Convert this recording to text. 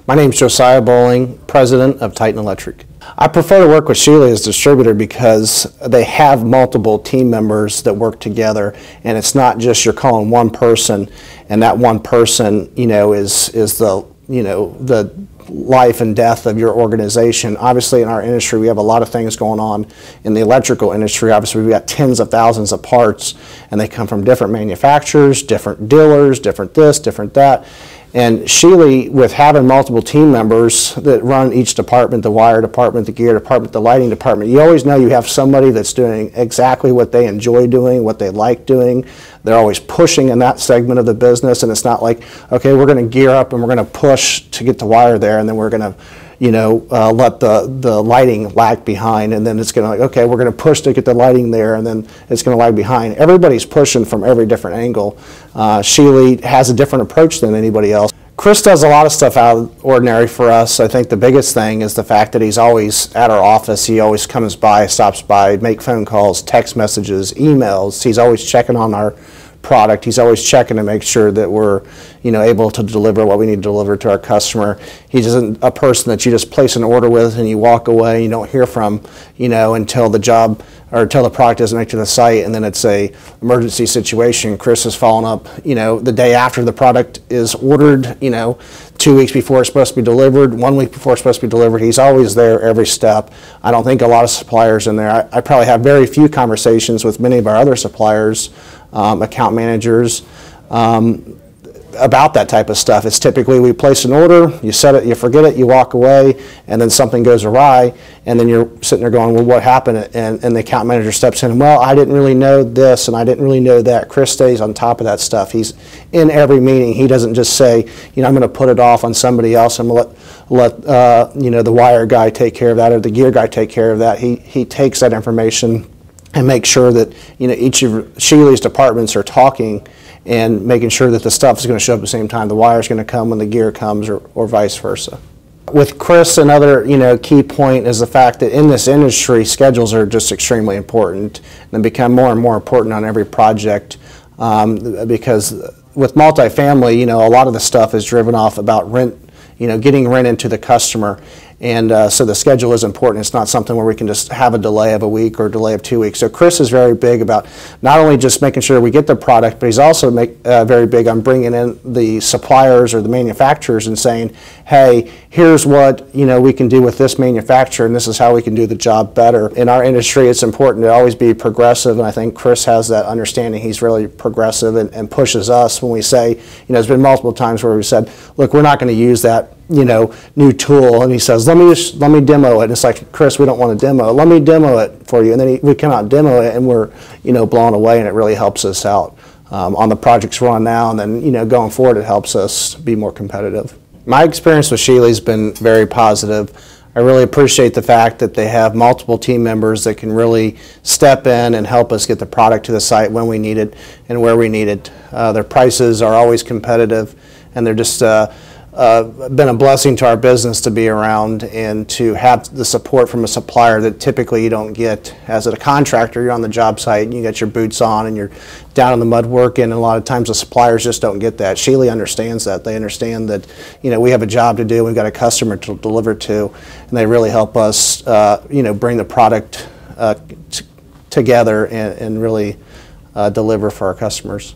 My name is Josiah Boling, President of Titan Electric. I prefer to work with Shealy as distributor because they have multiple team members that work together, and it's not just you're calling one person, and that one person, is the life and death of your organization. Obviously, in our industry, we have a lot of things going on in the electrical industry. Obviously, we've got tens of thousands of parts, and they come from different manufacturers, different dealers, different this, different that. And Shealy, with having multiple team members that run each department, the wire department, the gear department, the lighting department, you always know you have somebody that's doing exactly what they enjoy doing, what they like doing. They're always pushing in that segment of the business, and it's not like, okay, we're going to gear up and we're going to push to get the wire there, and then we're going to let the lighting lag behind, and then it's going to like, okay, we're going to push to get the lighting there, and then it's going to lag behind. Everybody's pushing from every different angle. Shealy has a different approach than anybody else. Chris does a lot of stuff out of the ordinary for us. I think the biggest thing is the fact that he's always at our office. He always comes by, stops by, make phone calls, text messages, emails. He's always checking on our product. He's always checking to make sure that we're able to deliver what we need to deliver to our customer. He isn't a person that you just place an order with and you walk away and you don't hear from until the job or until the product doesn't make it to the site, and then it's a emergency situation. Chris is following up the day after the product is ordered, 2 weeks before it's supposed to be delivered, 1 week before it's supposed to be delivered. He's always there every step. I don't think a lot of suppliers in there. I probably have very few conversations with many of our other suppliers, account managers, about that type of stuff. It's typically we place an order, you set it, you forget it, you walk away, and then something goes awry, and then you're sitting there going, well, what happened? And the account manager steps in, well, I didn't really know this, and I didn't really know that. Chris stays on top of that stuff. He's in every meeting. He doesn't just say, I'm going to put it off on somebody else. I'm going to let the wire guy take care of that or the gear guy take care of that. He takes that information and makes sure that each of Shealy's departments are talking and making sure that the stuff is going to show up at the same time. The wire is going to come when the gear comes, or vice versa. With Chris, another key point is the fact that in this industry, schedules are just extremely important and become more and more important on every project, because with multifamily, a lot of the stuff is driven off about rent, getting rent into the customer. And so the schedule is important. It's not something where we can just have a delay of a week or a delay of 2 weeks. So Chris is very big about not only just making sure we get the product, but he's also very big on bringing in the suppliers or the manufacturers and saying, hey, here's what we can do with this manufacturer, and this is how we can do the job better. In our industry, it's important to always be progressive, and I think Chris has that understanding. He's really progressive and pushes us when we say, there's been multiple times where we said, look, we're not going to use that new tool, and he says, let me demo it. And it's like, Chris, we don't want to demo it. Let me demo it for you. And then we cannot demo it, and we're blown away, and it really helps us out on the projects we're on now, and then going forward, it helps us be more competitive. My experience with Shealy's been very positive. I really appreciate the fact that they have multiple team members that can really step in and help us get the product to the site when we need it and where we need it. Their prices are always competitive, and they're just been a blessing to our business to be around and to have the support from a supplier that typically you don't get. As a contractor, you're on the job site and you got your boots on and you're down in the mud working, and a lot of times the suppliers just don't get that. Shealy understands that. They understand that we have a job to do, we've got a customer to deliver to, and they really help us bring the product together and really deliver for our customers.